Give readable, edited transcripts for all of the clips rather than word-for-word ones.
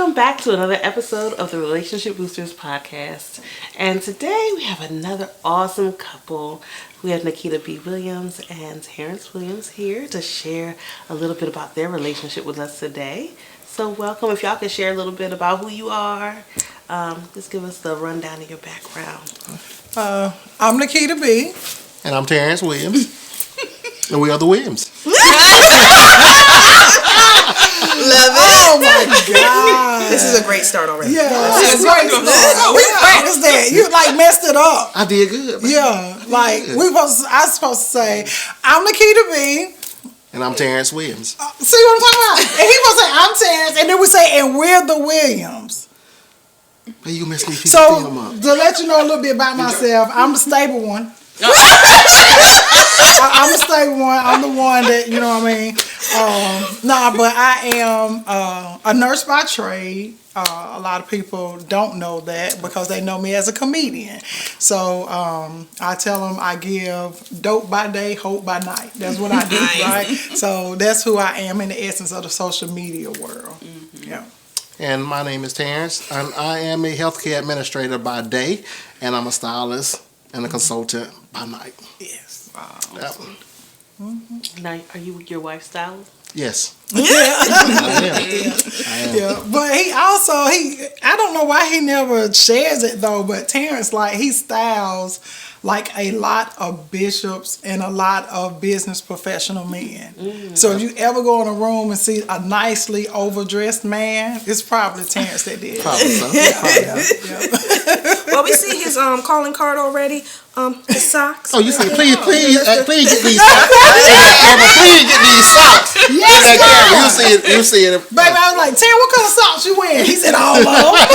Welcome back to another episode of the Relationship Boosters podcast. And today we have another awesome couple. We have Nikita B. Williams and Tarrance Williams here to share a little bit about their relationship with us today. So welcome. If y'all could share a little bit about who you are, just give us the rundown of your background. I'm Nikita B. And I'm Tarrance Williams. And we are the Williams. Love it. Oh my God. This is a great start already. Yeah, this is a great start. We practiced that. You like messed it up. I did good. Man. Yeah, like I was supposed to say, I'm Nikita B. And I'm Tarrance Williams. See what I'm talking about? And he was saying, I'm Tarrance, and then we say, and we're the Williams. Hey, you messed me up. So to let you know a little bit about myself, I'm the stable one. I'm the stable one. I'm the one that, you know what I mean? But I am a nurse by trade. A lot of people don't know that because they know me as a comedian. So I tell them I give dope by day, hope by night. That's what I do, right? So that's who I am in the essence of the social media world. Mm-hmm. Yeah. And my name is Tarrance, and I am a healthcare administrator by day, and I'm a stylist and a consultant by night. Yes. Wow. Yep. Mm-hmm. Now, are you your wife's stylist? Yes. Yeah. I am. Yeah. But I don't know why he never shares it though, but Tarrance, like, he styles like a lot of bishops and a lot of business professional men. Mm. So if you ever go in a room and see a nicely overdressed man, it's probably Tarrance that did. Probably so. Yeah. Well, we see his calling card already. His socks. Oh, you see, please get these socks. Amber, please get these socks. Yes, you see it. Baby, I was like, Tarrance, what kind of socks you wearing? He said, all of them. All of them.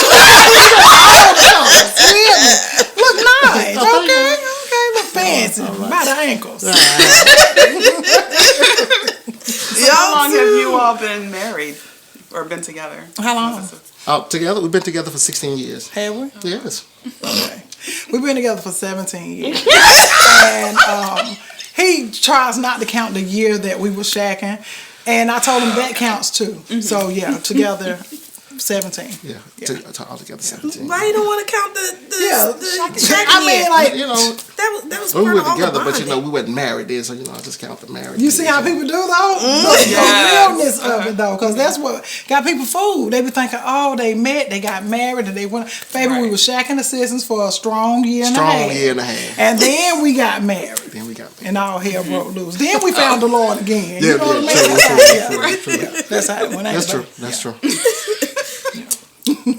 Look nice. Okay, look fancy. By the ankles. How long have you all been married or been together? How long? Together? We've been together for 16 years. Have we? Yes. Okay. We've been together for 17 years. And he tries not to count the year that we were shacking. And I told him that counts too. Mm-hmm. So, yeah, together 17. Yeah. All together 17. Why you don't want to count the shacking? I mean, like, you know, that was we part were of all together, the but you know, bonding. we weren't married then, so you know, I just count the marriage. You see how people do though? The realness of it though, because that's what got people fooled. They be thinking, oh, they met, they got married, and they went. Baby, we were shacking assistants for a strong year and a half. And then we got married. And all hell broke loose. Then we found the Lord again. You know what I mean? True. That's how it went. That's true.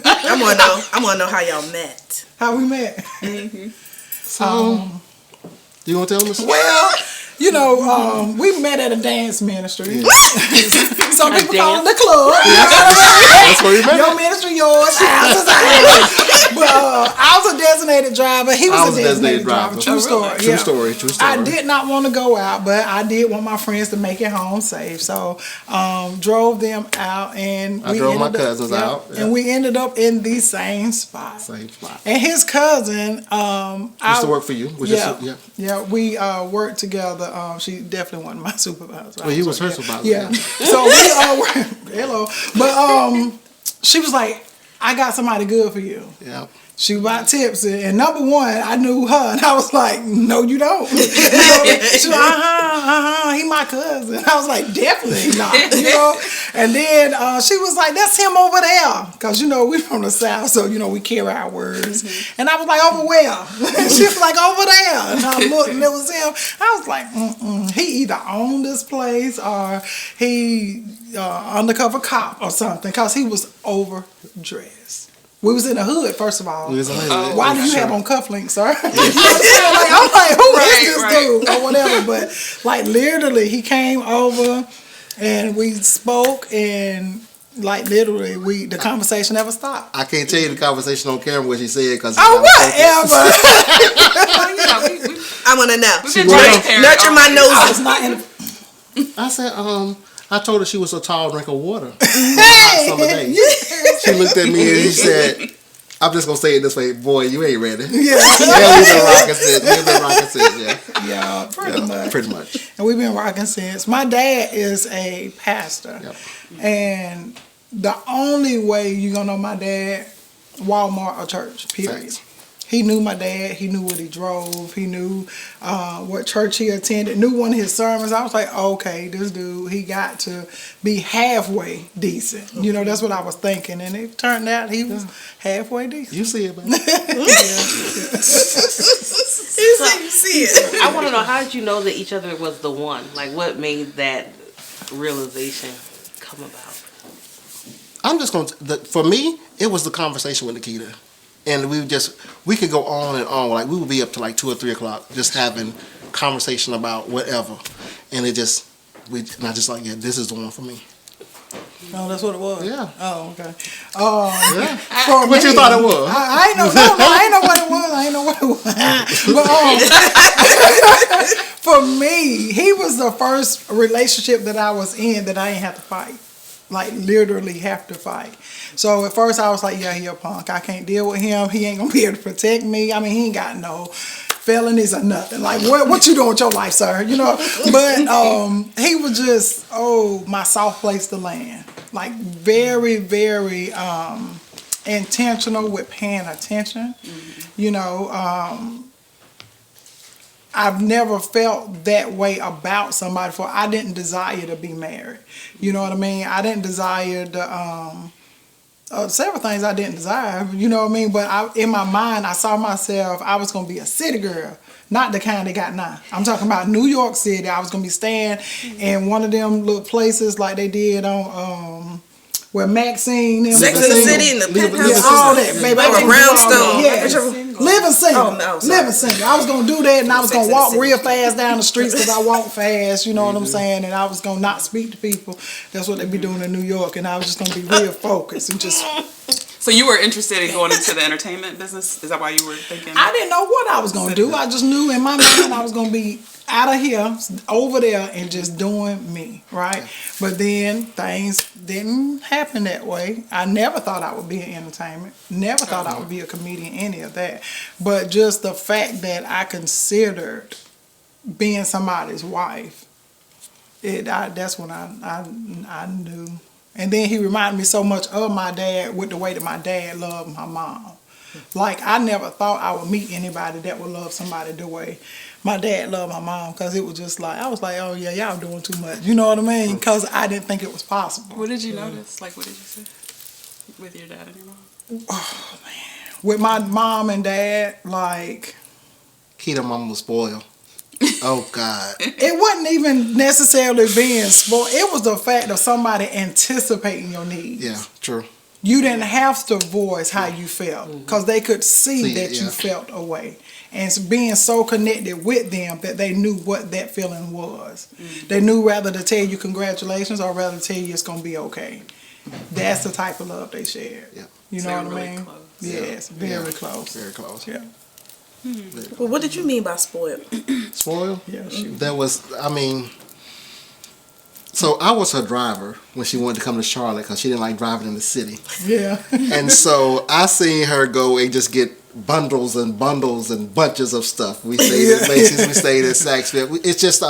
I want to know how y'all met. How we met? Mm-hmm. So, you want to tell them? Well, you know, we met at a dance ministry. Some people call it the club. That's where we met. Your ministry, yours, ours is ours. But I was a designated driver. He was a designated driver. True story. True story. I did not want to go out, but I did want my friends to make it home safe. So drove them out, and I drove my cousins out. Yeah. And we ended up in the same spot. And his cousin used to work for you. Yeah, we worked together. She definitely wasn't my supervisor. Well, he was her supervisor. Yeah. So we hello. But she was like, I got somebody good for you. Yeah. She was about tipsy, and number one, I knew her, and I was like, no, you don't. She was like, he my cousin. I was like, definitely not, you know. And then she was like, that's him over there, because, you know, we from the South, so, you know, we carry our words. Mm-hmm. And I was like, over where? And she was like, over there. And I looked, and it was him. I was like, he either owned this place, or he undercover cop or something, because he was overdressed. We was in the hood, first of all. Why do you have on cufflinks, sir? You know what I'm saying? Like, I'm like, who is this dude? Or whatever. But, like, literally, he came over, and we spoke, and, like, literally, the conversation never stopped. I can't tell you the conversation on camera what she said, because... Oh, whatever. I want to know. Nurture my nose. I said, I told her she was a tall drink of water. Summer day. She looked at me and she said, I'm just going to say it this way, boy, you ain't ready. Yeah. We've been rocking since. Yeah, pretty much. And we've been rocking since. My dad is a pastor. Yep. And the only way you're going to know my dad, Walmart or church, period. Thanks. He knew my dad. He knew what he drove. He knew what church he attended. Knew one of his sermons. I was like, okay, this dude, he got to be halfway decent. You know, that's what I was thinking. And it turned out he was halfway decent. You see it, man. You see it. I want to know, how did you know that each other was the one? Like, what made that realization come about? I'm just going to, for me, it was the conversation with Nikita. And we could go on and on. Like, we would be up to like 2 or 3 o'clock just having conversation about whatever. And I just like, yeah, this is the one for me. Oh, that's what it was? Yeah. Oh, okay. Yeah. For What me, you thought it was? I ain't know. No, I ain't know what it was. I ain't know what it was. But for me, he was the first relationship that I was in that I ain't have to fight. Like, literally have to fight. So at first I was like, yeah, he a punk. I can't deal with him. He ain't gonna be able to protect me. I mean, he ain't got no felonies or nothing. Like, what you doing with your life, sir? You know. But he was just, my soft place to land. Like, very, very intentional with paying attention. Mm-hmm. You know, I've never felt that way about somebody before. I didn't desire to be married. You know what I mean? I didn't desire to, several things I didn't desire, you know what I mean? But in my mind, I saw myself, I was going to be a city girl. Not the kind they got now. I'm talking about New York City. I was going to be staying in one of them little places like they did on, where Maxine... Sex in the City and the penthouse. Yeah, all that, baby. Like a brownstone. Yeah. Living single. Oh, no, sorry. Living single. I was going to do that, and I was going to walk real fast down the streets because I walk fast, you know what I'm saying? And I was going to not speak to people. That's what they be doing in New York. And I was just going to be real focused and just... So you were interested in going into the entertainment business? Is that why you were thinking? I didn't know what I was going to do. I just knew in my mind I was going to be out of here, over there, and just doing me, right? But then things didn't happen that way. I never thought I would be in entertainment. Never thought I would be a comedian, any of that. But just the fact that I considered being somebody's wife, that's when I knew. And then he reminded me so much of my dad with the way that my dad loved my mom. Like, I never thought I would meet anybody that would love somebody the way my dad loved my mom, because it was just like, I was like, oh yeah, y'all doing too much. You know what I mean? Because I didn't think it was possible. What did you notice? Like, what did you say with your dad and your mom? Oh, man. With my mom and dad, like... Keita mama was spoiled. Oh, God. It wasn't even necessarily being spoiled. It was the fact of somebody anticipating your needs. Yeah, true. You didn't have to voice how you felt, because they could see that it, yeah. you felt a way. And being so connected with them that they knew what that feeling was. Mm-hmm. They knew rather to tell you congratulations or rather tell you it's going to be okay. That's the type of love they shared. Yeah. You know what I mean? Close. Yes, very close. Very close. Yeah. Well, what did you mean by spoiled? Spoiled? Yeah, so I was her driver when she wanted to come to Charlotte because she didn't like driving in the city. Yeah. And so I seen her go and just get bundles and bundles and bunches of stuff. We stayed at Macy's, we stayed at Saks Fifth. It's just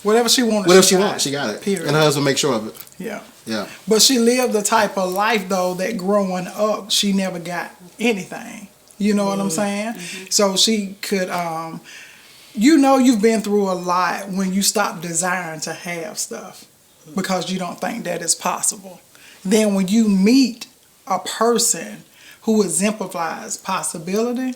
whatever she wanted. She got it. Period. And her husband make sure of it. Yeah. Yeah. But she lived the type of life though that growing up she never got anything. You know what I'm saying? Mm-hmm. So she could you've been through a lot when you stop desiring to have stuff because you don't think that it's possible. Then when you meet a person who exemplifies possibility,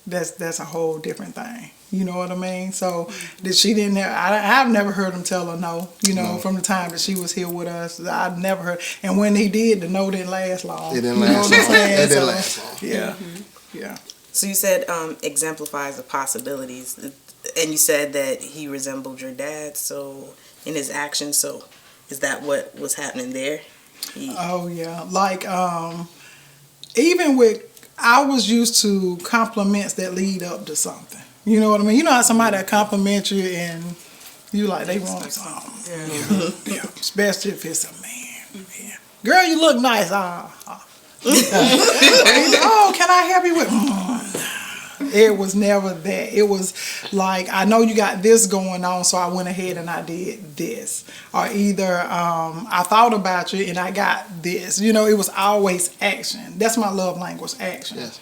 that's a whole different thing. You know what I mean? So that she didn't have, I've never heard him tell her no, from the time that she was here with us. I've never heard. And when he did, the no didn't last long. It didn't last long. It didn't last long. Yeah. Mm-hmm. Yeah. So you said exemplifies the possibilities, and you said that he resembled your dad. So in his actions, so is that what was happening there? Oh yeah, like even with, I was used to compliments that lead up to something. You know what I mean? You know how somebody that compliment you and you like they want something. Yeah. Yeah. Especially if it's a man. Yeah. Girl, you look nice. Oh, can I help you with? It was never that. It was like, I know you got this going on, so I went ahead and I did this. Or either I thought about you and I got this. You know, it was always action. That's my love language, action. Yes.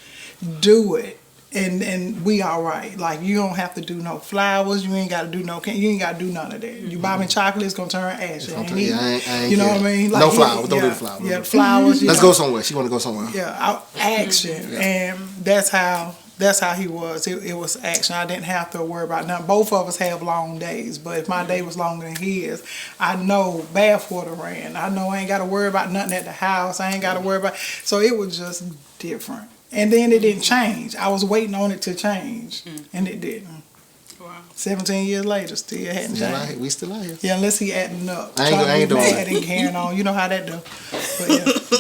Do it. And we all right. Like, you don't have to do no flowers. You ain't got to do you ain't got to do none of that. You buy me chocolate, it's going to turn ashy. I ain't you know care. what I mean? Like, No flowers. Don't do the flowers. Yeah, flowers. Let's go somewhere. She want to go somewhere. Yeah, action. And that's how he was. It was action. I didn't have to worry about nothing. Both of us have long days, but if my day was longer than his, I know bathwater ran. I know I ain't got to worry about nothing at the house. I ain't got to worry about. So it was just different. And then it didn't change. I was waiting on it to change, and it didn't. Wow. 17 years later, still hadn't changed. We still out here. Yeah, unless he adding up. I ain't doing mad it. and carrying on. You know how that do. But yeah. So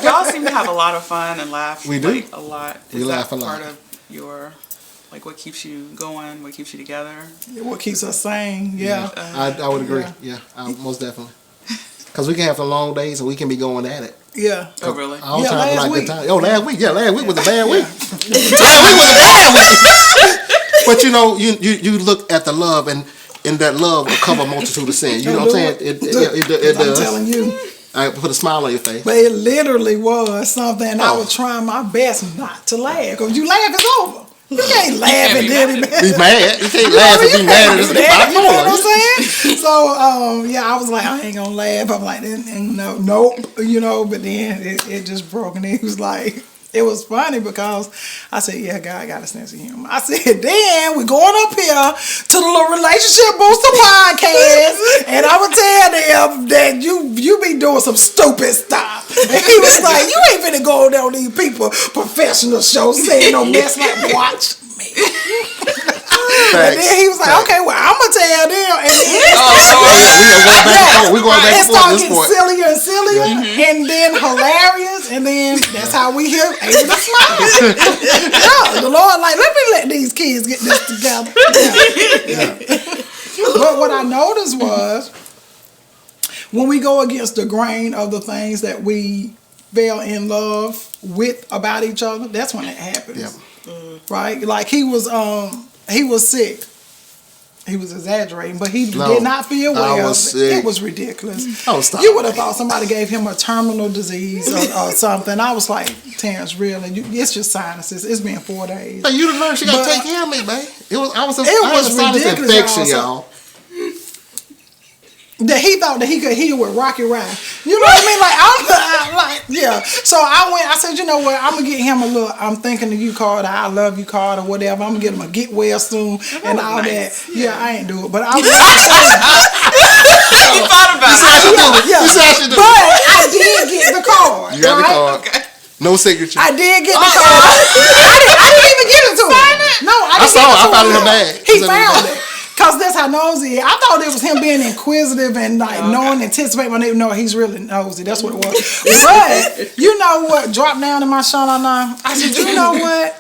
y'all seem to have a lot of fun and laugh. We do. Like, a lot. We Is laugh that a lot. part of your, like, what keeps you going? What keeps you together? What keeps us sane, yeah. I would agree. Yeah, most definitely. Because we can have some long days and we can be going at it. Yeah. Oh, really? All the Yeah, time, last like week. good time. Oh, last week. Yeah, last week was a bad week. Last week was a bad week. But you know, you look at the love, and in that love will cover a multitude of sin. You know what I'm saying? It I'm does. telling you. I put a smile on your face. But it literally was something, and I Oh. was trying my best not to laugh. Because you laugh, it's over. You can't laugh can't and be then Be mad. You can't laugh and be mad at this. You know what I'm saying? So, yeah, I was like, I ain't gonna laugh. I'm like, nope, you know, but then it just broke, and he was like, it was funny because I said, yeah, God got a sense of humor. I said, then we're going up here to the little Relationship Booster podcast, and I'm gonna tell them that you be doing some stupid stuff. And he was like, you ain't finna go on these people professional shows saying no mess like watch me. And then he was like, okay, well, I'm gonna tell them. And then we going back and it forth at started this getting point. sillier and sillier, and then hilarious, and then that's how we hear able to smile. Yeah, the Lord like, let these kids get this together. But what I noticed was when we go against the grain of the things that we fell in love with about each other, that's when it happens. Yeah. Right? Like he was sick. He was exaggerating, but he did not feel well. I was sick. It was ridiculous. Oh, stop. You would have thought somebody gave him a terminal disease or something. I was like, Terrence, really? It's just sinuses. It's been 4 days. Hey, you the nurse. You got to But- take care of me, man. I was a ridiculous, infection, y'all. y'all. That he thought that he could heal with Rocky Ride. You know what I mean? Like, I'm like, yeah. So I said, you know what? I'm going to get him a little, I'm thinking of you card, or I love you card, or whatever. I'm going to get him a get well soon and all nice. that. Yeah, I ain't do it. But I You thought about it. yeah. You said I should do it. But I did get the card. You got the right? card. Okay. No signature. I did get the card. I didn't even get it to him. No, I didn't saw it. I get it to found it in him. her bag. He It was in her found bag. it. Because that's how nosy he is. I thought it was him being inquisitive and like knowing, anticipating my name. No, he's really nosy. That's what it was. But you know what dropped down in my shanana? I said, you know what?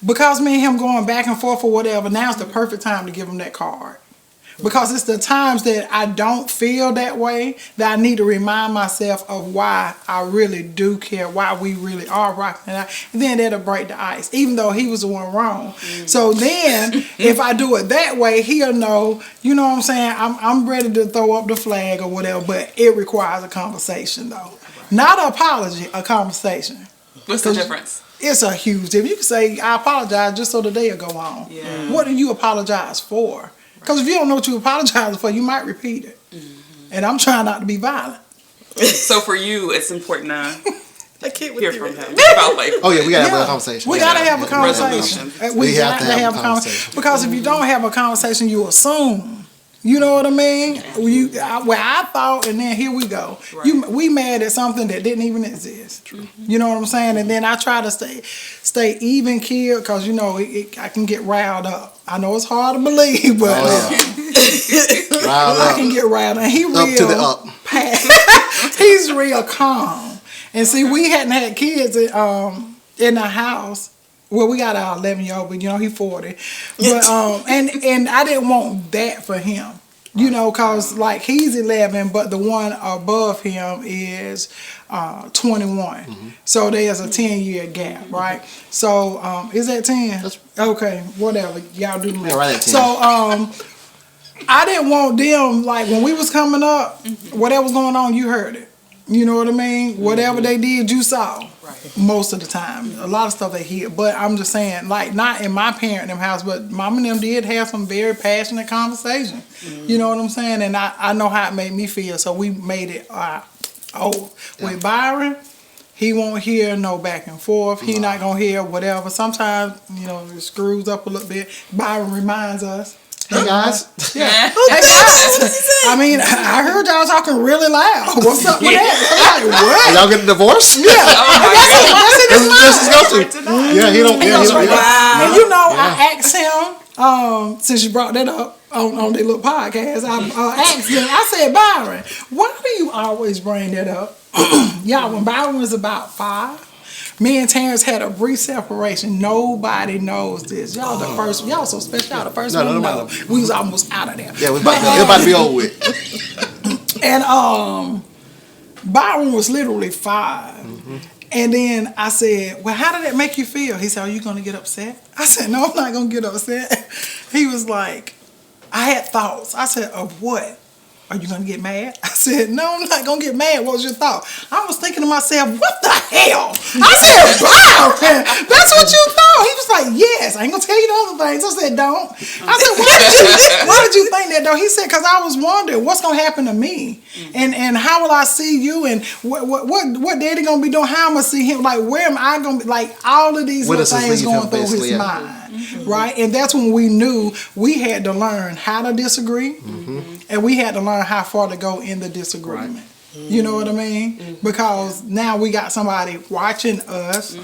Because me and him going back and forth or whatever, now's the perfect time to give him that card. Because it's the times that I don't feel that way that I need to remind myself of why I really do care, why we really are rocking it out. And then that'll break the ice, even though he was the one wrong. So then, if I do it that way, he'll know, you know what I'm saying, I'm ready to throw up the flag or whatever, but it requires a conversation though. Not an apology, a conversation. What's the difference? It's a huge difference. You can say, I apologize just so the day will go on. Yeah. What do you apologize for? Because if you don't know what you apologize for, you might repeat it. And I'm trying not to be violent. So for you, it's important to I can't hear from him about like. Oh, yeah, we got to have a conversation. We got to have a Resolution. conversation. We got to have a conversation. Because if you don't have a conversation, you assume. You know what I mean? Where I thought, and then here we go. Right. We mad at something that didn't even exist. True. You know what I'm saying? And then I try to stay even keel because, you know, I can get riled up. I know it's hard to believe, but I can get riled up. And he real Up to the up. He's real calm. And see, we hadn't had kids in the house. Well, we got our 11-year-old, but you know, he's 40. But and I didn't want that for him. You know, cause like he's 11, but the one above him is 21. So there's a 10-year gap, right? So is that 10? Okay, whatever. Y'all do the math. Yeah, right at 10. So I didn't want them, like when we was coming up, whatever was going on, you heard it. You know what I mean? Whatever they did, you saw. Most of the time. A lot of stuff they hear. But I'm just saying, like, not in my parent house, but mom and them did have some very passionate conversation. You know what I'm saying? And I know how it made me feel. So we made it, with Byron, he won't hear no back and forth. He not going to hear whatever. Sometimes, you know, it screws up a little bit. Byron reminds us. Hey guys. Yeah. Hey guys. I mean, I heard y'all talking really loud. What's up with that? I'm like, what? Y'all getting a divorce? Yeah. That's his go-to. Yeah, he don't. Wow. And you know, I asked him, since you brought that up on the little podcast, I asked him, I said, Byron, why do you always bring that up? Y'all, when Byron was about 5, me and Tarrance had a brief separation. Nobody knows this. Y'all the first. Y'all so special. Y'all the first one to know. We was almost out of there. Yeah, we about to be over with. And Byron was literally 5. And then I said, well, how did that make you feel? He said, are you going to get upset? I said, no, I'm not going to get upset. He was like, I had thoughts. I said, of what? Are you going to get mad? I said, no, I'm not going to get mad. What was your thought? I was thinking to myself, what the hell? I said, Byron, that's what you thought. He was like, yes. I ain't going to tell you the other things. I said, don't. I said, why did you think that, though? He said, because I was wondering what's going to happen to me. And how will I see you? And what daddy going to be doing? How am I going to see him? Like, where am I going to be? Like, all of these little things going through his mind. Right? And that's when we knew we had to learn how to disagree. And we had to learn how far to go in the disagreement. Right. You know what I mean? Because now we got somebody watching us,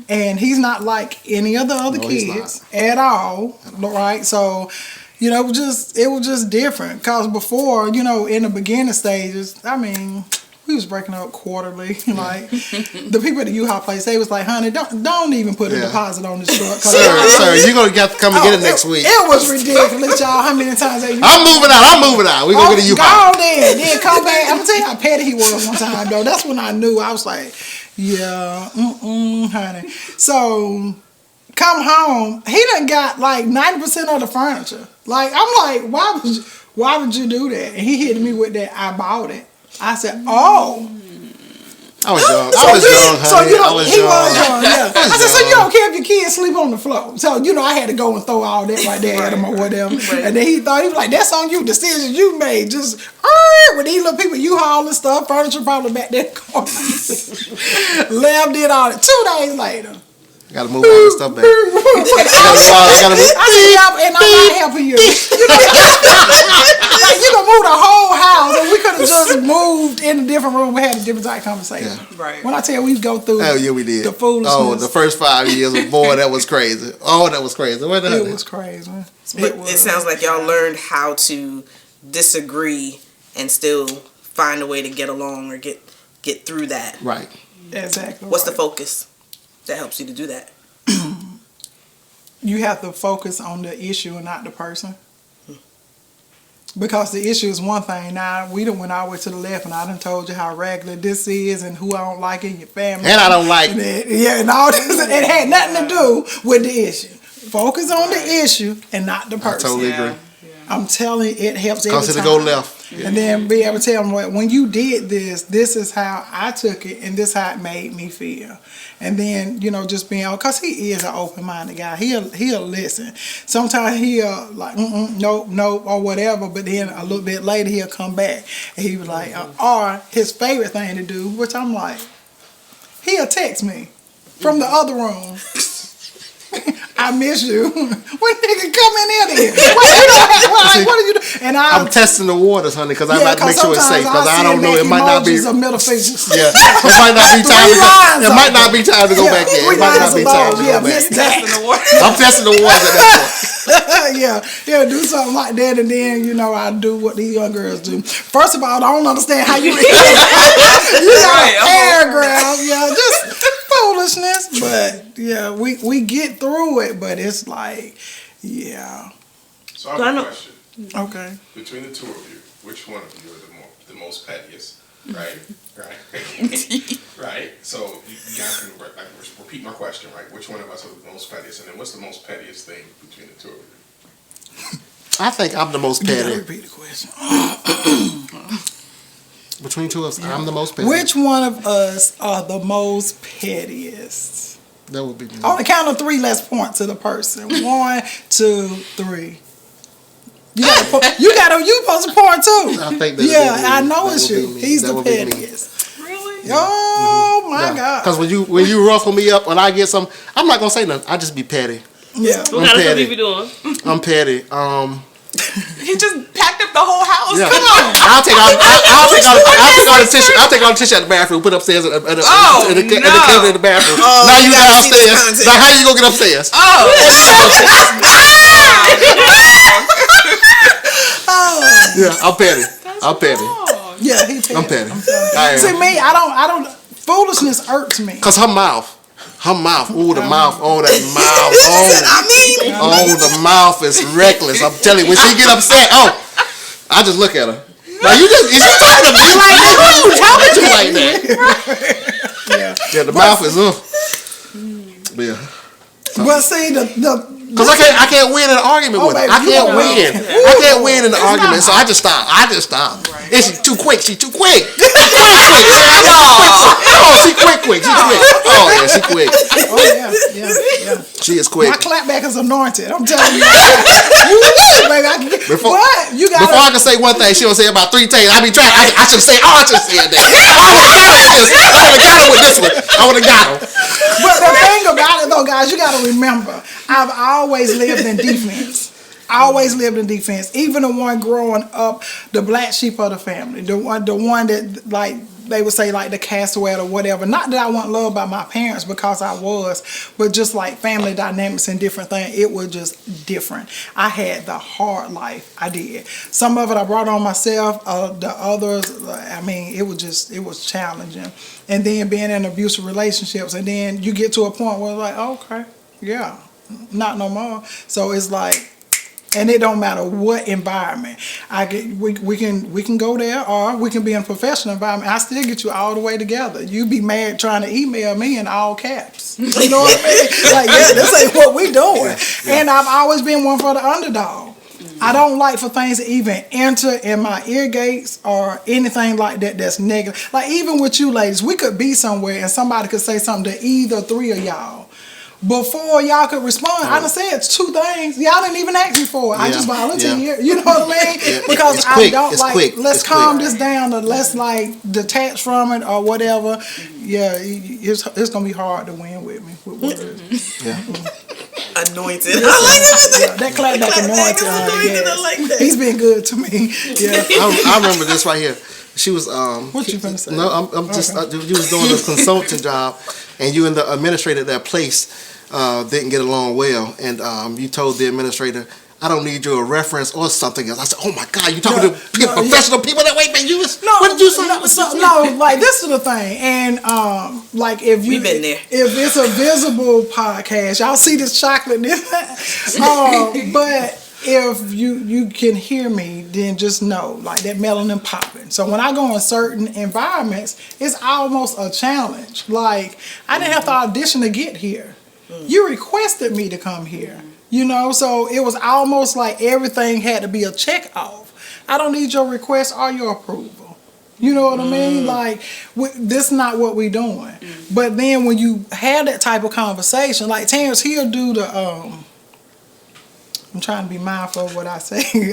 and he's not like any of the other kids at all, right? So, you know, it was just different. Because before, you know, in the beginning stages, I mean, we was breaking up quarterly. Like the people at the U-Haul place, they was like, "Honey, don't even put a deposit on this truck." Sir, you're gonna have to come and get it next week. It was ridiculous, y'all. How many times I'm moving out. We gonna get a U-Haul. Go then come back. I'm gonna tell you how petty he was one time, though. That's when I knew. I was like, yeah, honey. So come home, he done got like 90% of the furniture. Like I'm like, why would you do that? And he hit me with that. I bought it. I said, oh. I was young. I was young, honey. So, you know, was young, yeah. I said, so you don't care if your kids sleep on the floor. So, you know, I had to go and throw all that right there at him or whatever. And then he was like, that's on you. Decisions you made. Just, with these little people, U-Haul and stuff, furniture probably back there. Lev did all that. 2 days later. Gotta move all this stuff back. I said, and I'm not helping you. Like, you can move the whole house, and we could have just moved in a different room. We had a different type of conversation. Yeah. Right. When I tell you we go through, we did. The foolishness. Oh, the first 5 years, boy, that was crazy. Oh, that was crazy. It was crazy. It sounds like y'all learned how to disagree and still find a way to get along or get through that. Right. Exactly. What's the focus that helps you to do that? You have to focus on the issue and not the person. Because the issue is one thing. Now, we done went all the way to the left, and I done told you how regular this is and who I don't like in your family. And I don't like it. Yeah, and all this. It had nothing to do with the issue. Focus on the issue and not the person. I totally agree. Yeah. I'm telling you, it helps every time. Cause it'll go left. And then be able to tell them, when you did this is how I took it, and this is how it made me feel. And then, you know, just being, because he is an open-minded guy. He'll listen. Sometimes he'll like, nope, or whatever, but then a little bit later he'll come back. And he was like, or his favorite thing to do, which I'm like, he'll text me from the other room. I miss you. When nigga come in here? What are you doing? And I'm testing the waters, honey, because I like to make sure it's safe. Because I don't know, it might not be. Middle fingers. Yeah, it might not be time. It might not be time to go back in. It might not be time to go back. I'm testing the waters at that point. Yeah, do something like that, and then you know I do what these young girls do. First of all, I don't understand how you paragraph, just foolishness. But we get through it. But it's like, So I have a question. Okay. Between the two of you, which one of you are the most pettiest? Right? Right? So you guys can repeat my question, right? Which one of us are the most pettiest? And then what's the most pettiest thing between the two of you? I think I'm the most You petty. gotta repeat the question. Between two of us, I'm the most petty. Which one of us are the most pettiest? That would be me. On the count of 3, let's point to the person. 1, 2, 3. You supposed to point too. I think that. I know it's you. He's the pettiest. Really? Oh my God. Because when you ruffle me up, when I get some, I'm not gonna say nothing. I just be petty. Yeah. What kind of stuff you be doing? I'm petty. He just packed up the whole house. Yeah. Come on. I'll take all the tissue. I'll take all the tissue out the bathroom. Put upstairs in the cabinet in the bathroom. Now you downstairs. Now how you gonna get upstairs? Yeah, I'm petty. I'm petty. Yeah, he petty. I'm petty. See me, I don't. Foolishness irks me. Cause her mouth. Ooh, the mouth. Oh, that mouth. Oh, the mouth is reckless. I'm telling you, when she get upset, I just look at her. Now is you talking to me like that? Who are you talking to like that? Yeah, the mouth is Yeah. But see Cause I can't win in an argument with her. I can't win. I can't win in the argument, so I just stop. Right. And she's too quick. She quick. She quick. Oh yeah, she quick. Oh yeah. She is quick. My clapback is anointed. I'm telling you. Baby, Before I can say one thing, she will say about 3 things. I be trying. I should say. I should say that. I would have got her with this one. I would have got her. But the thing about it though, guys, you got to remember, I've always lived in defense. Even the one growing up, the black sheep of the family, the one that like they would say like the castaway or whatever. Not that I wasn't loved by my parents, because I was, but just like family dynamics and different things, it was just different. I had the hard life. I did. Some of it I brought on myself. The others, I mean, it was challenging. And then being in abusive relationships, and then you get to a point where it's like, okay, yeah, not no more. So it's like, and it don't matter what environment. We can go there, or we can be in a professional environment. I still get you all the way together. You be mad trying to email me in all caps. You know what I mean? Like, yeah, this ain't what we doing. And I've always been one for the underdog. I don't like for things to even enter in my ear gates or anything like that that's negative. Like even with you ladies, we could be somewhere and somebody could say something to either 3 of y'all. Before y'all could respond, I done said 2 things. Y'all didn't even ask me for it. I just volunteered. Yeah. You know what I mean? Because I don't like, let's calm this down, or let's like detach from it or whatever. Yeah, it's going to be hard to win with me. With words. Yeah. Anointed. I like it. That clapback anointed. I like that. He's been good to me. Yeah. I remember this right here. She was What you finna say? No, I'm just you was doing this consulting job, and you and the administrator at that place didn't get along well, and you told the administrator, I don't need you a reference or something else. I said, oh my God, you talking to professional people that way, man? What did you say? No, like this is the thing, and like if you, we've been there. If it's a visible podcast, y'all see this chocolate, but if you can hear me, then just know like that melanin popping. So when I go in certain environments, it's almost a challenge. Like I didn't have to audition to get here. You requested me to come here. You know, so it was almost like everything had to be a check off. I don't need your request or your approval. You know what I mean? Like, this is not what we doing. But then when you have that type of conversation, like Terrance, he'll do the, I'm trying to be mindful of what I say.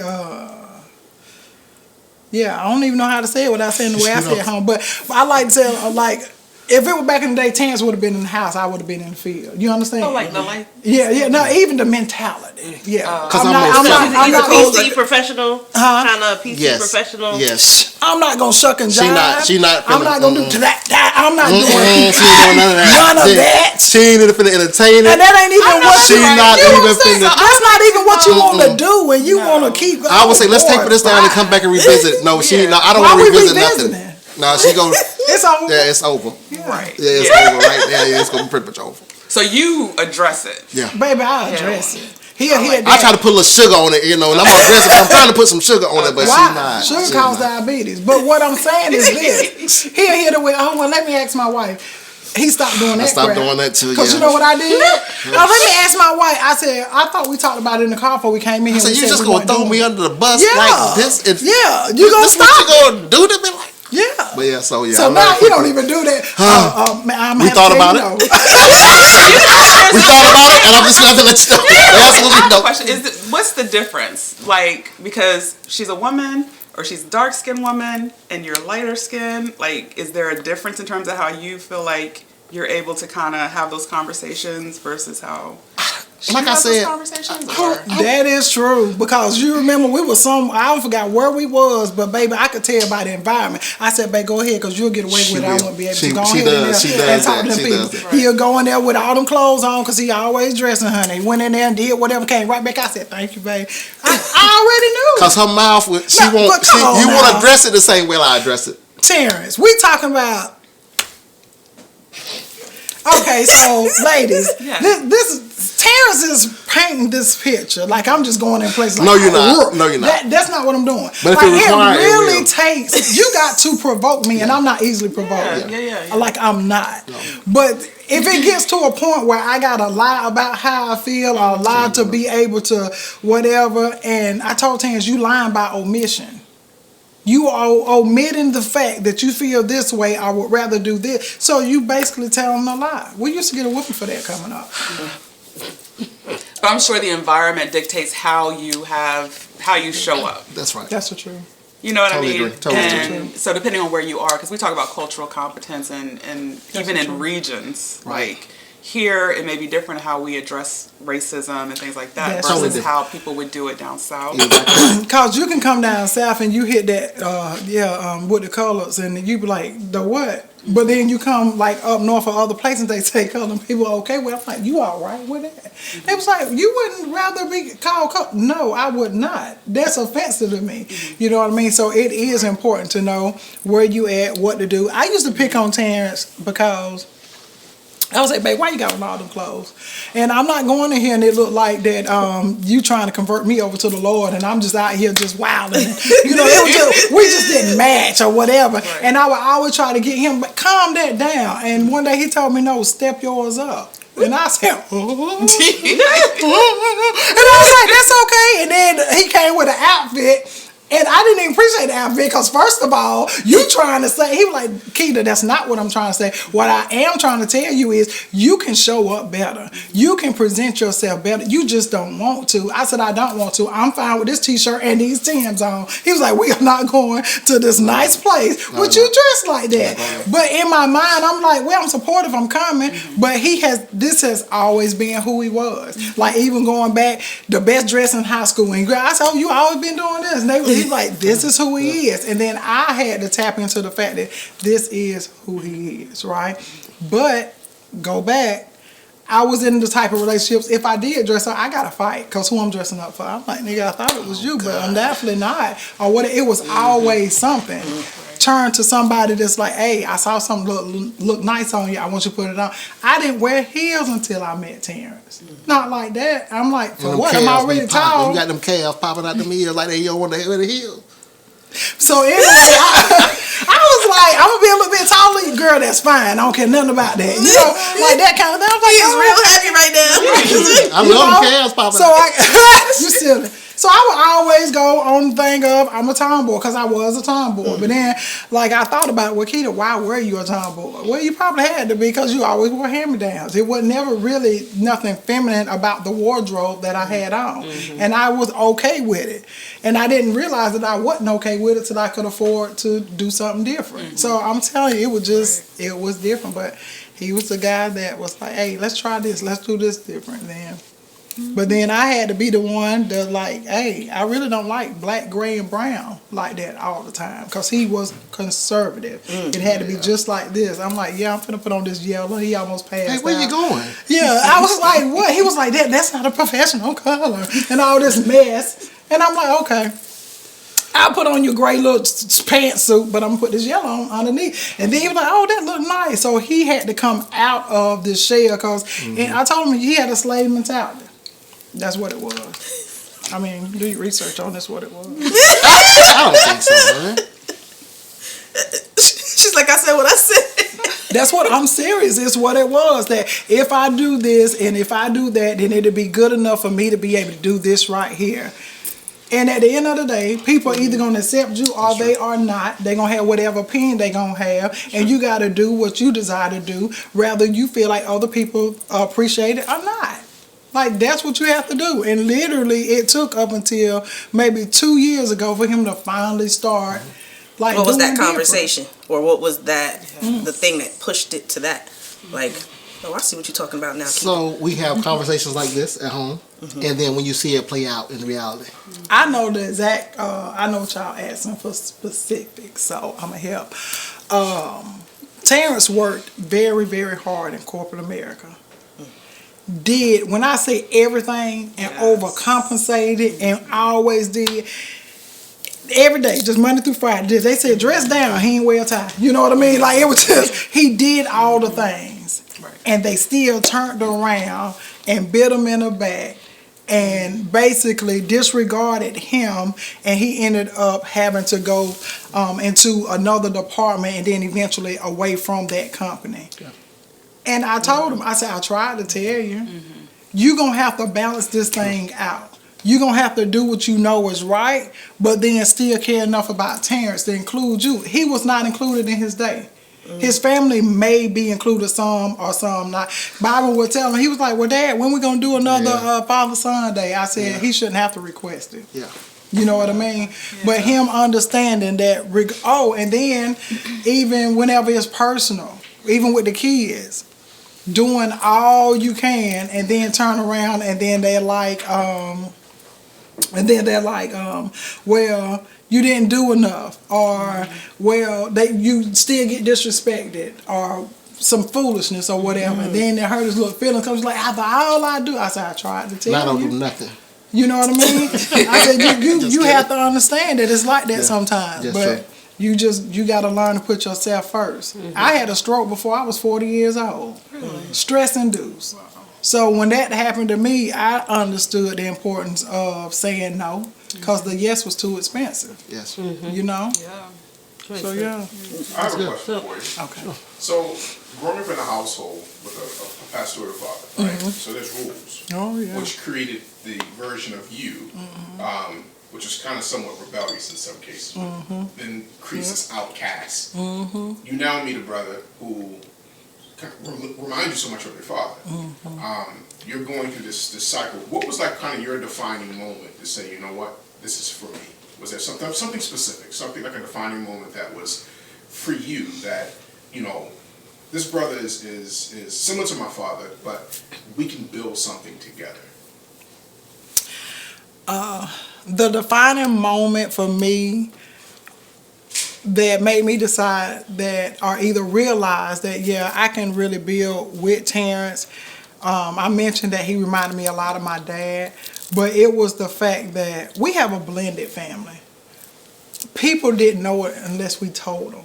Yeah, I don't even know how to say it without saying the way I say it home. But I like to say, like, if it was back in the day, Terrance would have been in the house. I would have been in the field. You understand? Oh, like the life. Yeah. No, even the mentality. Yeah. I'm not PC professional. Kind of PC professional. Yes. I'm not gonna shuck and jive. She not. I'm not gonna do that. I'm not doing. She ain't doing none of that. None of that. She ain't even finna entertain it. And that ain't even what she not even finna. That's not even what you want to do when you want to keep. I would say let's take this down and come back and revisit. No, she. No, I don't want to revisit nothing. No, she gonna. It's over. Yeah, it's over. Right. Yeah, it's over. Right. Yeah, it's gonna be pretty much over. So you address it. Yeah. Baby, I address it. I try to put a little sugar on it, and I'm aggressive. I'm trying to put some sugar on it, but she's not. Sugar causes diabetes. But what I'm saying is this: he'll hit it with, "Oh well, let me ask my wife." He stopped doing that. I stopped doing that too. Because you know what I did? Let me ask my wife. I said, I thought we talked about it in the car before we came in here. I said, you just gonna throw me under the bus like this? Yeah, you gonna stop? What you gonna do to me? Like, yeah. But yeah, so So now he don't even do that. We thought about it. We thought about it, and I'm just gonna let you know. I have a question. What's the difference? Like, because she's a woman, or she's a dark-skinned woman, and you're lighter skinned. Like, is there a difference in terms of how you feel like you're able to kind of have those conversations versus how she like has I said, those conversations? Or? That is true, because you remember we were I don't forgot where we was, but baby, I could tell by the environment. I said, babe, go ahead, because you'll get away with it. I won't be able to go ahead in there and talk to them people. He'll go in there with all them clothes on, because he always dressing, honey. Went in there and did whatever, came right back. I said, thank you, babe. I already knew. Because her mouth, you want to dress it the same way I dress it. Terrance, we talking about. Okay, so ladies, this Terrance is painting this picture like I'm just going in places. Like, no, you're not. No, you're not. That's not what I'm doing. But like, if it really takes. You got to provoke me, and I'm not easily provoked. Yeah. Like I'm not. No. But if it gets to a point where I gotta lie about how I feel, or lie to be able to whatever, and I told Terrance, you lying by omission. You are omitting the fact that you feel this way. I would rather do this. So you basically telling them a lie. We used to get a whooping for that coming up. But I'm sure the environment dictates how you show up. That's right. That's the truth. You know what totally I mean? Agree. Totally and so depending on where you are, because we talk about cultural competence and even in regions, right. Like here it may be different how we address racism and things like that That's versus totally how people would do it down south. Because you can come down south and you hit that, with the colors, and you be like, the what? But then you come like up north or other places, they say color, and people are okay with it. I'm like, you all right with it? They was like, you wouldn't rather be called color? No, I would not. That's offensive to me. You know what I mean? So it is important to know where you at, what to do. I used to pick on Terrance because I was like, babe, why you got on all them clothes? And I'm not going in here and it looked like that you trying to convert me over to the Lord, and I'm just out here just wilding. You know, we just didn't match or whatever. Right. And I would always try to get him, but calm that down. And one day he told me, no, step yours up. And I said, oh. And I was like, that's okay. And then he came with an outfit. And I didn't even appreciate the outfit because, first of all, you trying to say, he was like, Keita, that's not what I'm trying to say. What I am trying to tell you is you can show up better. You can present yourself better. You just don't want to. I said, I don't want to. I'm fine with this t-shirt and these Timbs on. He was like, we are not going to this nice place. But you dressed like that. But in my mind, I'm like, well, I'm supportive. I'm coming. But this has always been who he was. Like, even going back, the best dress in high school. And I said, oh, you always been doing this. And he's like, this is who he is. And then I had to tap into the fact that this is who he is, right? But go back, I was in the type of relationships, if I did dress up, I got to fight because who I'm dressing up for. I'm like, nigga, I thought it was you, but I'm definitely not. Or what? It was always something. Turn to somebody that's like, hey, I saw something look nice on you. I want you to put it on. I didn't wear heels until I met Terrance. Not like that. I'm like, for what? I'm already tall. You got them calves popping out the heels like they don't want to wear the heels. So anyway, I was like, I'm gonna be a little bit taller, girl. That's fine. I don't care nothing about that. You know, like that kind of thing. I was like, he's real happy right now. I love them calves popping. So you silly. So I would always go on the thing of I'm a tomboy because I was a tomboy. But then, like, I thought about, well, Keita, why were you a tomboy? Well, you probably had to be because you always wore hand-me-downs. It was never really nothing feminine about the wardrobe that I had on. Mm-hmm. And I was okay with it. And I didn't realize that I wasn't okay with it till I could afford to do something different. Mm-hmm. So I'm telling you, it was different. But he was the guy that was like, hey, let's try this. Let's do this different then. But then I had to be the one that like, hey, I really don't like black, gray, and brown like that all the time because he was conservative. It had to be just like this. I'm like, yeah, I'm finna put on this yellow. He almost passed out. Hey, where you going? Yeah, I was like, what? He was like, that's not a professional color and all this mess. And I'm like, okay. I'll put on your gray little pantsuit, but I'm going to put this yellow on underneath. And then he was like, oh, that look nice. So he had to come out of this shell because and I told him he had a slave mentality. That's what it was. I mean, do your research on this, what it was. I don't think so, man. She's like, I said what I said. That's what I'm serious. It's what it was. That if I do this and if I do that, then it'll be good enough for me to be able to do this right here. And at the end of the day, people are either going to accept you or they are not. They're going to have whatever opinion they're going to have. And you got to do what you desire to do, whether you feel like other people appreciate it or not. Like, that's what you have to do. And literally, it took up until maybe 2 years ago for him to finally start. Like, What was that doing conversation? Or what was that, the thing that pushed it to that? Like, oh, I see what you're talking about now. So we have conversations like this at home, and then when you see it play out in reality. I know the exact, I know what y'all asking for specifics, so I'm going to help. Tarrance worked very, very hard in corporate America. Did, when I say everything and overcompensated and always did, every day, just Monday through Friday, they said dress down, he ain't wear a tie. You know what I mean? Like, it was just, he did all the things. And they still turned around and bit him in the back and basically disregarded him, and he ended up having to go into another department and then eventually away from that company. Yeah. And I told him, I said, I tried to tell you, you're going to have to balance this thing out. You're going to have to do what you know is right, but then still care enough about Tarrance to include you. He was not included in his day. His family may be included some or some not. Bible would tell him, he was like, well, Dad, when we going to do another Father-Son Day? I said, he shouldn't have to request it. Yeah. You know what I mean? Yeah. But him understanding that, and then even whenever it's personal, even with the kids, doing all you can and then turn around and then they're like, well, you didn't do enough, or well, you still get disrespected, or some foolishness or whatever. And then it hurt his little feelings. Cause like, after all I do, I said, I tried to tell you. I don't do nothing. You know what I mean? I said, you have to understand that it's like that sometimes. Yes, but you got to learn to put yourself first. I had a stroke before I was 40 years old. Stress induced. So when that happened to me, I understood the importance of saying no, because the yes was too expensive. Yes. You know? Yeah. So, yeah. I have a question for you. Okay. So, growing up in a household with a pastoral father, right? So there's rules. Oh, yeah. Which created the version of you, which is kind of somewhat rebellious in some cases, then creates this outcast. You now meet a brother who remind you so much of your father. You're going through this cycle. What was like kind of your defining moment to say, you know what, this is for me? Was there something specific, something like a defining moment that was for you that, you know, this brother is similar to my father, but we can build something together? The defining moment for me that made me decide that, or either realize that, yeah, I can really build with Tarrance. I mentioned that he reminded me a lot of my dad, but it was the fact that we have a blended family. People didn't know it unless we told them.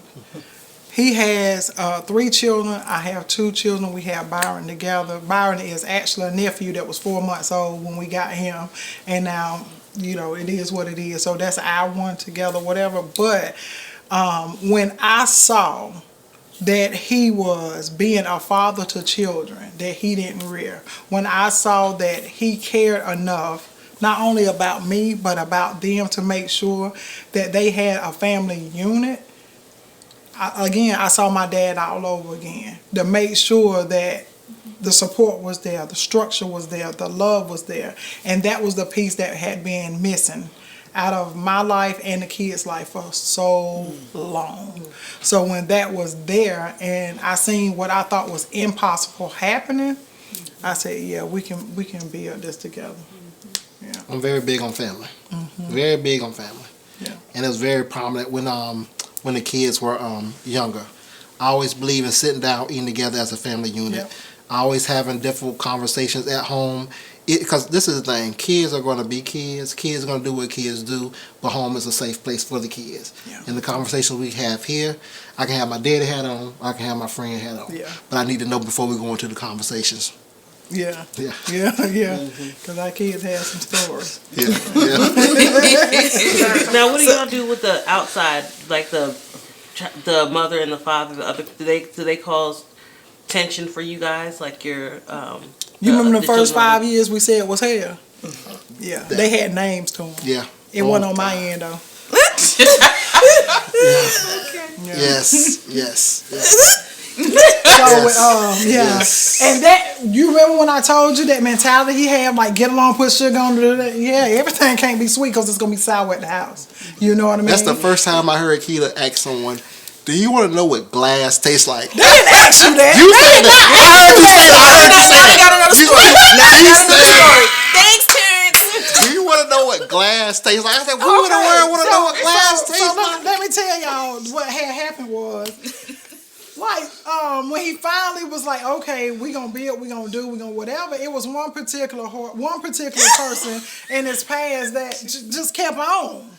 He has 3 children. I have 2 children. We have Byron together. Byron is actually a nephew that was 4 months old when we got him, and now, you know, it is what it is. So that's our one together, whatever. But when I saw that he was being a father to children that he didn't rear, when I saw that he cared enough not only about me but about them to make sure that they had a family unit, I saw my dad all over again, to make sure that the support was there, the structure was there, the love was there, and that was the piece that had been missing out of my life and the kids' life for so long. So when that was there and I seen what I thought was impossible happening, I said, yeah, we can build this together. Yeah. I'm very big on family. Very big on family. Yeah. And it was very prominent when the kids were younger. I always believe in sitting down, eating together as a family unit. Yep. Always having difficult conversations at home. Because this is the thing, kids are going to be kids. Kids are going to do what kids do, but home is a safe place for the kids. Yeah. And the conversations we have here, I can have my daddy hat on, I can have my friend hat on. Yeah. But I need to know before we go into the conversations Yeah. Yeah. Yeah. Because our kids have some stories. Yeah. Now, what do y'all do with the outside, like the mother and the father? The other, do they cause tension for you guys? Like your You remember the first children? 5 years we said it was hell? Yeah. They had names to them. Yeah. It wasn't on my end, though. Yes. So, Yes. And that, you remember when I told you that mentality he had, like, get along, put sugar on it? Yeah, everything can't be sweet because it's going to be sour at the house. You know what I mean? That's the first time I heard Keita ask someone, "Do you want to know what glass tastes like?" They didn't ask you that. You said that. I heard you say that. Now I got another story. Now I got another story. Thanks, Terrence. Do you want to know what glass tastes like? I said, who in the world want to know what glass tastes like? Let me tell y'all what had happened was, like, when he finally was like, okay, we gonna build, we gonna do, we gonna whatever. It was one particular person in his past that just kept on.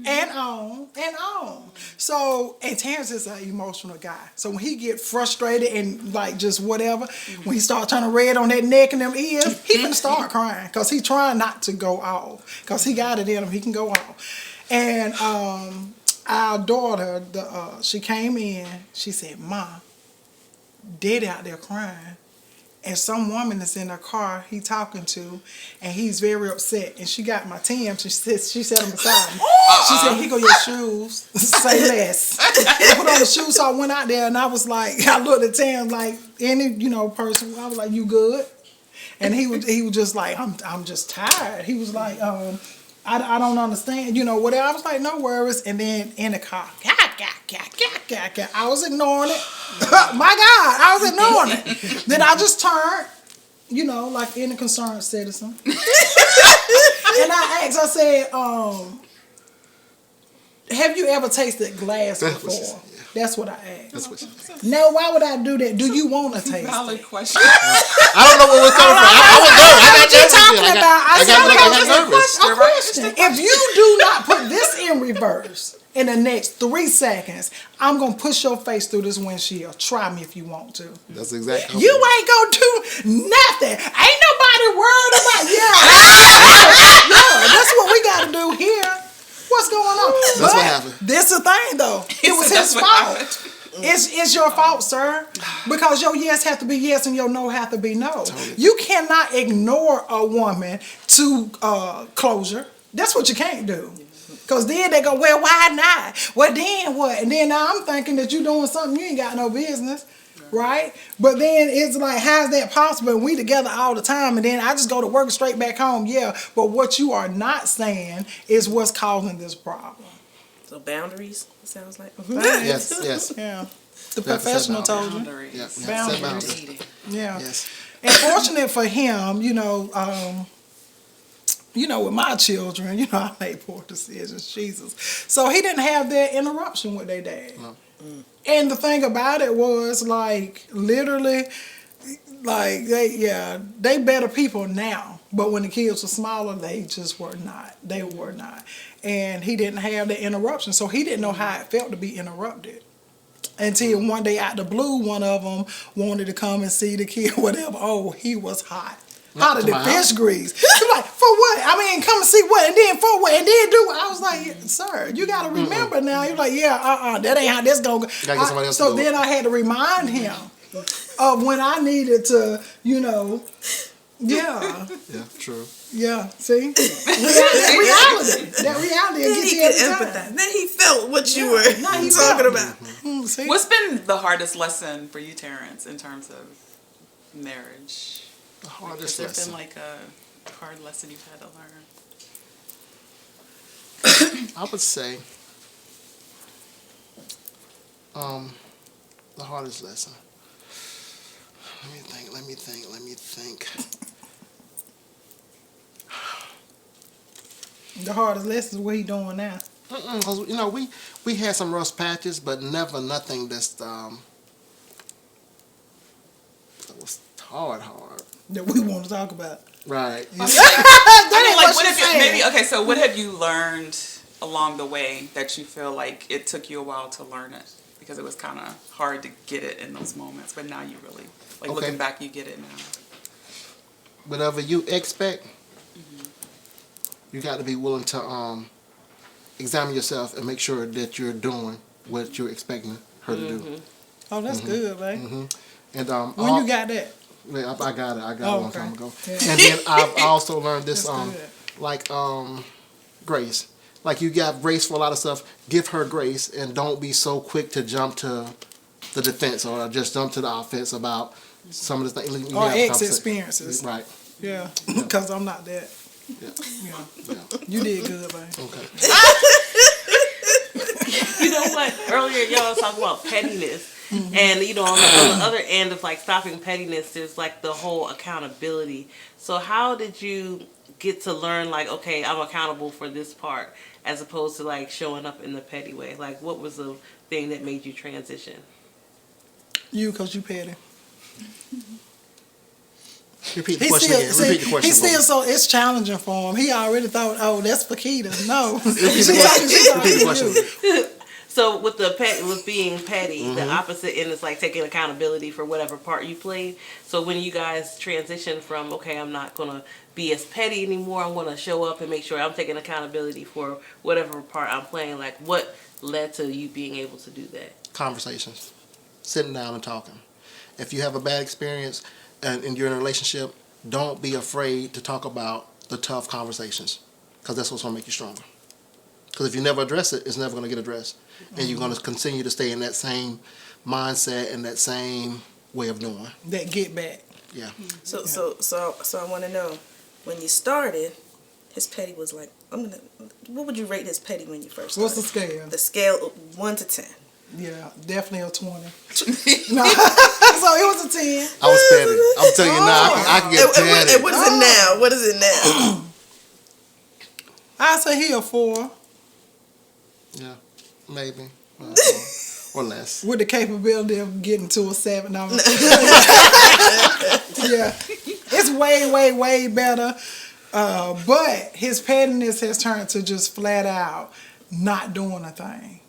And on and on. So, and Terrence is an emotional guy. So when he get frustrated and like just whatever, when he start turning red on that neck and them ears, he finna start crying because he trying not to go off because he got it in him. He can go off. And our daughter, she came in. She said, "Ma, Daddy out there crying." And some woman that's in her car he talking to, and he's very upset. And she got my Tim's, and she set him beside me. She said, "Here go your shoes. Say less." I put on the shoes, so I went out there, and I was like, I looked at Tim like any person. I was like, "You good?" And he was just like, I'm just tired. He was like, I don't understand, whatever. I was like, no worries. And then in the car, I was ignoring it. My God, I was ignoring it. Then I just turned, like any concerned citizen. And I asked, I said, have you ever tasted glass before? That's what I asked. That's what she said. No, why would I do that? Do you want to taste Valid it? question. I don't know where we're coming from. I was nervous. I got nervous. A question. If you do not put this in reverse in the next 3 seconds, I'm going to push your face through this windshield. Try me if you want to. That's exactly. You ain't going to do nothing. Ain't nobody worried about you. Yeah, that's what we got to do here. What's going on? That's what happened. This is the thing, though. It was his fault. It's your fault, sir. Because your yes have to be yes and your no have to be no. Totally. You cannot ignore a woman to closure. That's what you can't do. Because then they go, well, why not? Well, then what? And then now I'm thinking that you're doing something you ain't got no business. Right? But then it's like, how's that possible? We together all the time, and then I just go to work straight back home. Yeah, but what you are not saying is what's causing this problem. So boundaries, it sounds like. Yes. Yeah. The professional told you. Yeah. Boundaries. Yeah. Yes. And fortunate for him, with my children, I made poor decisions, Jesus. So he didn't have that interruption with their dad. No. And the thing about it was, like, literally, like, they better people now. But when the kids were smaller, they just were not. They were not. And he didn't have the interruption, so he didn't know how it felt to be interrupted. Until one day out the blue, one of them wanted to come and see the kid, whatever. Oh, he was hot. Hotter than fish grease. He's like, for what? I mean, come and see what, and then for what, and then do what? I was like, sir, you got to remember now. He was like, that ain't how this going to go. So then I had to remind him of when I needed to, Yeah, true. Yeah, see? That reality Then gets he you every could time. empathize. Then he felt what you were he talking about. See? What's been the hardest lesson for you, Terrance, in terms of marriage? The hardest Has there lesson. been like a hard lesson you've had to learn? I would say the hardest lesson. Let me think. The hardest lesson is what he doing now. Because, we had some rough patches, but never nothing that was hard. That we want to talk about. Right. What have you learned along the way that you feel like it took you a while to learn it? Because it was kind of hard to get it in those moments, but now you really, looking back, you get it now. whatever you expect, you got to be willing to examine yourself and make sure that you're doing what you're expecting her to do. Oh, that's good, man. And When you got that? Yeah, I got it. I got it a long time ago. Yeah. And then I've also learned this, That's good. grace. Like you got grace for a lot of stuff. Give her grace and don't be so quick to jump to the defense or just jump to the offense about some of the things. Or experiences. Right. Yeah, because I'm not that. Yeah. You did good, man. Okay. You know what? Earlier, y'all was talking about pettiness. And, on the other end of, like, stopping pettiness, there's, like, the whole accountability. So how did you get to learn, like, okay, I'm accountable for this part, as opposed to, like, showing up in the petty way? Like, what was the thing that made you transition? You, because you petty. Repeat the question again. Repeat the question. He's still so, it's challenging for him. He already thought, oh, that's for Keita. No. Repeat the question. So with with being petty, the opposite end is like taking accountability for whatever part you played. So when you guys transition from, okay, I'm not gonna be as petty anymore, I'm gonna show up and make sure I'm taking accountability for whatever part I'm playing. Like, what led to you being able to do that? Conversations, sitting down and talking. If you have a bad experience and you're in a relationship, don't be afraid to talk about the tough conversations, because that's what's gonna make you stronger. Because if you never address it, it's never going to get addressed. And you're going to continue to stay in that same mindset and that same way of doing. That get back. Yeah. So I want to know, when you started, his petty was like, what would you rate his petty when you first started? What's the scale? The scale of 1 to 10. Yeah, definitely a 20. No. So it was a 10. I was petty. I'm telling you now, I can get petty. And what is it now? What is it now? I say he a 4. Yeah, maybe. Or less. With the capability of getting to a 7. No. Yeah. It's way, way, way better. But his pettiness has turned to just flat out not doing a thing.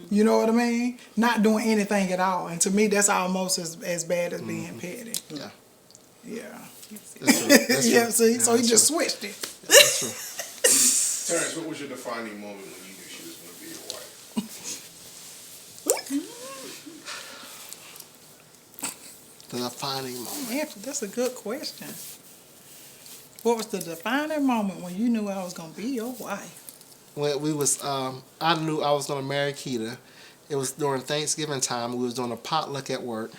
You know what I mean? Not doing anything at all. And to me, that's almost as bad as being petty. Yeah. Yeah. That's true. That's Yeah, true. see? Yeah, So he that's just true. switched it. That's true. Terrance, what was your defining moment when you knew she was going to be your wife? The defining moment. Man, that's a good question. What was the defining moment when you knew I was going to be your wife? When we was, I knew I was going to marry Keita. It was during Thanksgiving time. We was doing a potluck at work,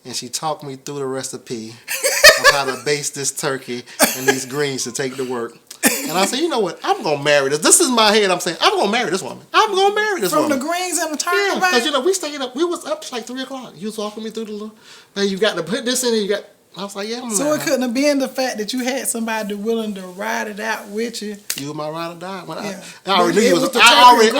and she talked me through the recipe of how to baste this turkey and these greens to take to work. And I said, you know what? I'm going to marry this. This is my head. I'm saying, I'm going to marry this woman. I'm going to marry this woman. From the greens and the turkey, Yeah, baby? because, we stayed up. We was up to like 3 o'clock. You was walking me through the little, man, you got to put this in here. You got, I was like, yeah, I'm So it couldn't have been the fact that you had somebody willing to ride it out with you. You were my ride or die. When Yeah. I already knew It you was was. the I turkey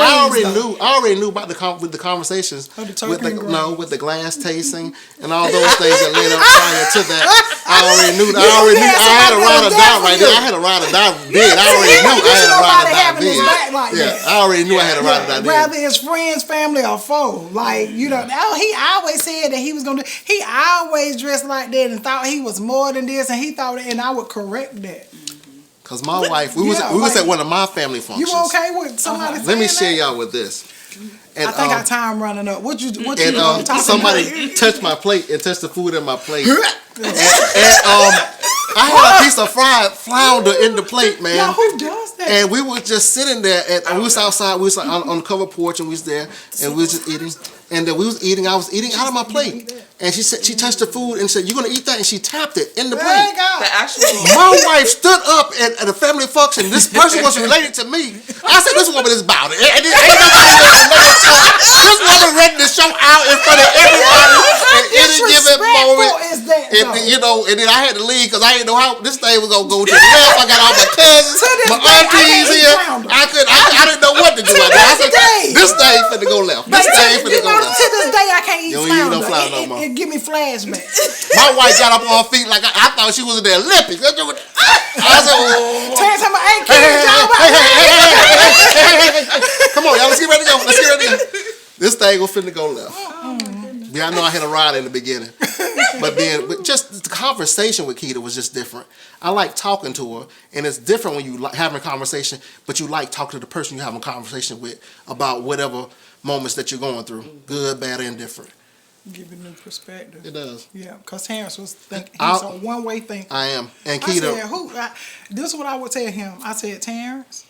already knew about with the conversations Oh, the turkey with and greens. with the glass tasting and all those things that led up prior to that. I already knew. I had a ride or die right there. I had a ride or die bid. I already knew I had a ride or die having his back like bid. Yeah, that. I already knew I had a ride or die bid. Rather it's friends, family, or foe. Like, he always said that he was going to, he always dressed like that and thought he was more than this, and he thought, and I would correct that. Cause my wife, we was at one of my family functions. You okay with somebody saying Let me share that? y'all with this. And, I think our time running up. What you and talking somebody touched my plate and touched the food in my plate. I had a piece of fried flounder in the plate, man. Yo, who does that? And we were just sitting there, and we was outside. We was on the covered porch, and we was there, and we was just eating. And then we was eating. I was eating out of my plate, and she said she touched the food and said, "You gonna eat that?" And she tapped it in the plate. The actual. My wife stood up at a family function. This person was related to me. I said, "This woman is about it." And ain't nobody this woman ready to show out in front of everybody at any given moment. Is that, And then I had to leave because I didn't know how this thing was gonna go to the left. I got all my cousins, my aunties here. I didn't know what to do. I said, "This thing finna go left. This thing finna go left." To this day, I can't eat You don't eat no flounder. flounder no more. It give me flashbacks. My wife got up on her feet like I thought she was in the Olympics. I said, "Oh." Terrance, I'm like, Hey. Come on, y'all. Let's get ready to go. This thing will finna go left. Yeah, I know I had a ride in the beginning. But just the conversation with Keita was just different. I like talking to her, and it's different when you having a conversation, but you like talking to the person you're having a conversation with about whatever moments that you're going through, good, bad, and different. Give it a new perspective. It does. Yeah, because Terrence was thinking, he's a one-way thinker. I am. And Keita. Keita. This is what I would tell him. I said, Terrence,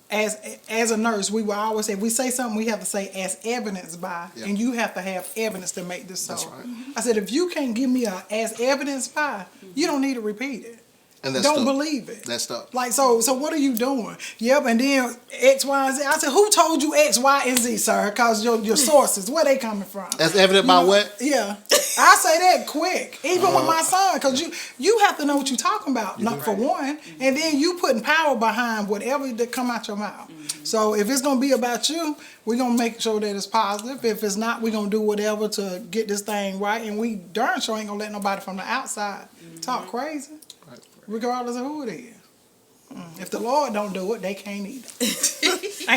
as a nurse, we will always say, if we say something, we have to say as evidence by, and you have to have evidence to make this so. That's right. I said, if you can't give me a as evidence by, you don't need to repeat it. And that's don't stuff. believe it. That's stuff. Like, so what are you doing? Yep, and then X, Y, and Z. I said, who told you X, Y, and Z, sir? Because your sources, where they coming from? That's evident by what? Yeah. I say that quick, even with my son, because you have to know what you're talking about, for one, and then you putting power behind whatever that come out your mouth. So if it's going to be about you, we're going to make sure that it's positive. If it's not, we're going to do whatever to get this thing right, and we darn sure ain't going to let nobody from the outside talk crazy. Regardless of who it is. If the Lord don't do it, they can't either.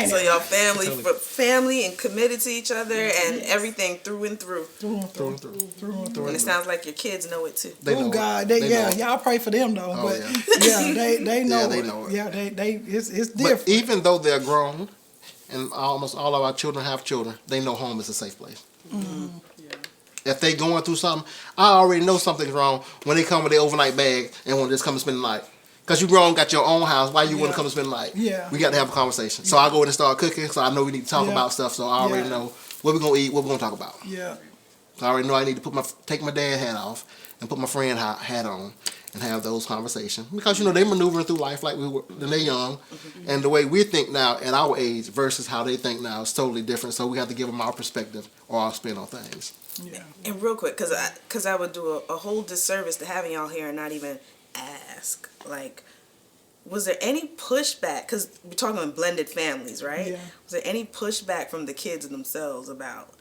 So y'all family and committed to each other and everything through and through. And it sounds like your kids know it too. Oh God, y'all pray for them though. Oh, but they know. Yeah, they know it. Yeah, it's different. But even though they're grown, and almost all of our children have children, they know home is a safe place. Mm-hmm. If they going through something, I already know something's wrong when they come with their overnight bag and want to just come and spend the night. Because you grown, got your own house, why you want to come and spend the night? Yeah. We got to have a conversation. So I go in and start cooking, so I know we need to talk about stuff, so I already know what we're going to eat, what we're going to talk about. Yeah. So I already know I need to take my dad hat off and put my friend hat on and have those conversations. Because, they maneuvering through life like we were when they're young. And the way we think now at our age versus how they think now is totally different. So we have to give them our perspective or our spin on things. Yeah. And real quick, because I would do a whole disservice to having y'all here and not even ask. Like, was there any pushback? Because we're talking blended families, right? Yeah. Was there any pushback from the kids themselves about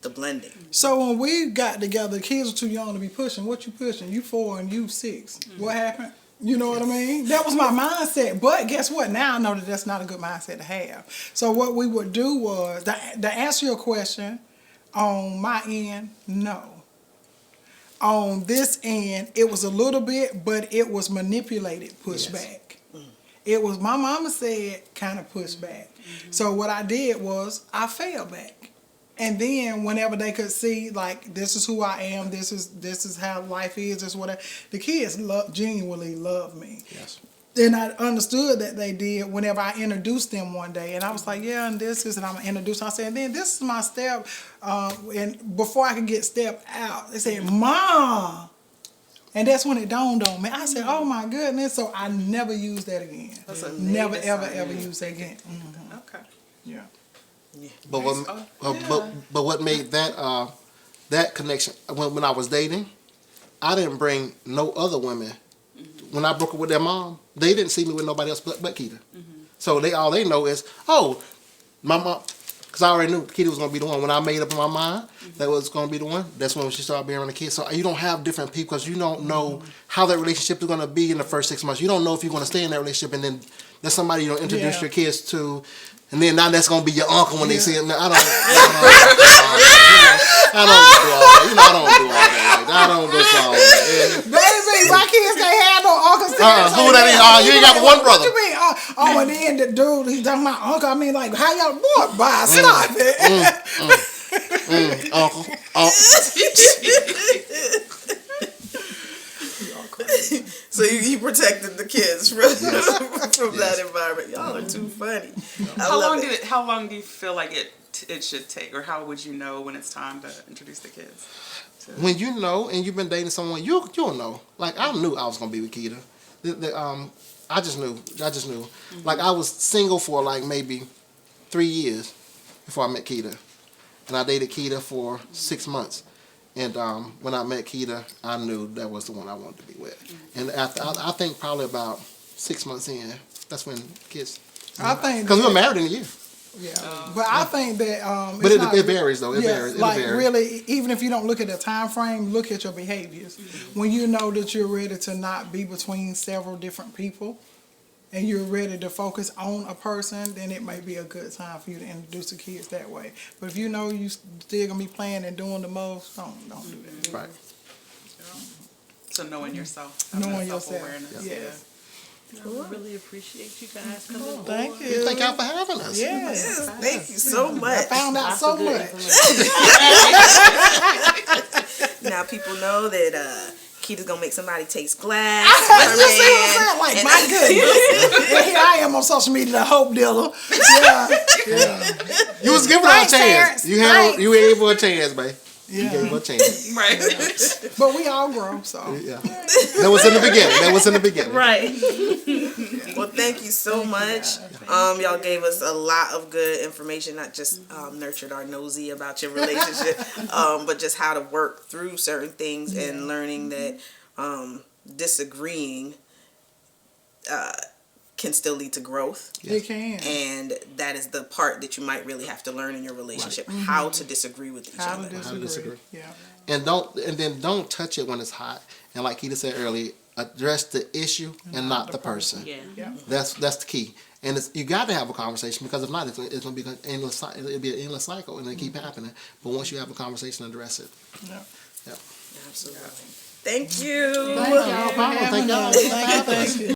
the blending? So when we got together, the kids were too young to be pushing. What you pushing? You 4 and you 6. What happened? You know what I mean? That was my mindset. But guess what? Now I know that that's not a good mindset to have. So what we would do was, to answer your question, on my end, no. On this end, it was a little bit, but it was manipulated pushback. Yes. It was, my mama said, kind of pushback. So what I did was, I fell back. And then whenever they could see, like, this is who I am, this is how life is, this is what the kids genuinely love me. Yes. And I understood that they did whenever I introduced them one day. And I was like, yeah, and this is, and I'm going to introduce them. I said, and then this is my step. And before I could get step out, they said, Mom. And that's when it dawned on me. I said, oh, my goodness. So I never used that again. Never, ever use that again. Mm-hmm. Okay. Yeah. But what made that connection, when I was dating, I didn't bring no other women. When I broke up with their mom, they didn't see me with nobody else but Keita. So all they know is, oh, my mom, because I already knew Keita was going to be the one. When I made up my mind that was going to be the one, that's when she started being around the kids. So you don't have different people because you don't know how that relationship is going to be in the first 6 months. You don't know if you're going to stay in that relationship, and then there's somebody you don't introduce your kids to, and then now that's going to be your uncle when they see him. I don't do all that. I don't do all that. I don't go for all that. Baby, my kids can't have no uncles. Who that is? You ain't got but one brother. What you mean? And then the dude, he's talking about uncle. I mean, like, how y'all boy? Bye, stop it. Uncle. So you protected the kids from that environment. Y'all are too funny. How long do you feel like it should take, or how would you know when it's time to introduce the kids? When you know and you've been dating someone, you'll know. Like, I knew I was gonna be with Keita. I just knew. Mm-hmm. Like, I was single for like maybe 3 years before I met Keita, and I dated Keita for 6 months. And when I met Keita, I knew that was the one I wanted to be with. Mm-hmm. And after, I think probably about 6 months in, that's when kids. I think because we were married in a year. Yeah, but I think that. But it varies though. It varies. Like, really, even if you don't look at the time frame, look at your behaviors. Mm-hmm. When you know that you're ready to not be between several different people, and you're ready to focus on a person, then it may be a good time for you to introduce the kids that way. But if you know you still gonna be playing and doing the most, don't do that. Right. So knowing yourself. Knowing yourself, Self-awareness. yes. I really appreciate you guys coming on. Thank you. Thank y'all for having us. Yes. Thank you so I much. found out Lots so of good much. information. Now people know that Kita's gonna make somebody taste glass. You see what I'm saying? Like, my goodness. And here I am on social media, the hope dealer. Yeah. You was giving her a Thanks, chance. Terrence. You gave her a chance, babe. You Yeah. gave her a chance. Right. But we all grow, so. Yeah. That was in the beginning. Right. Well, thank you so much. Y'all gave us a lot of good information, not just nurtured our nosy about your relationship, but just how to work through certain things and learning that disagreeing can still lead to growth. It can. And that is the part that you might really have to learn in your relationship, how to disagree with each How other. to disagree. Yeah. And then don't touch it when it's hot. And like Keita said earlier, address the issue and not the person. Yeah. Yeah. That's the key. And you got to have a conversation, because if not, it's going to be an endless. It'll be an endless cycle, and it'll keep happening. But once you have a conversation, address it. Yeah. Absolutely. Thank you. Thank y'all. Thank y'all.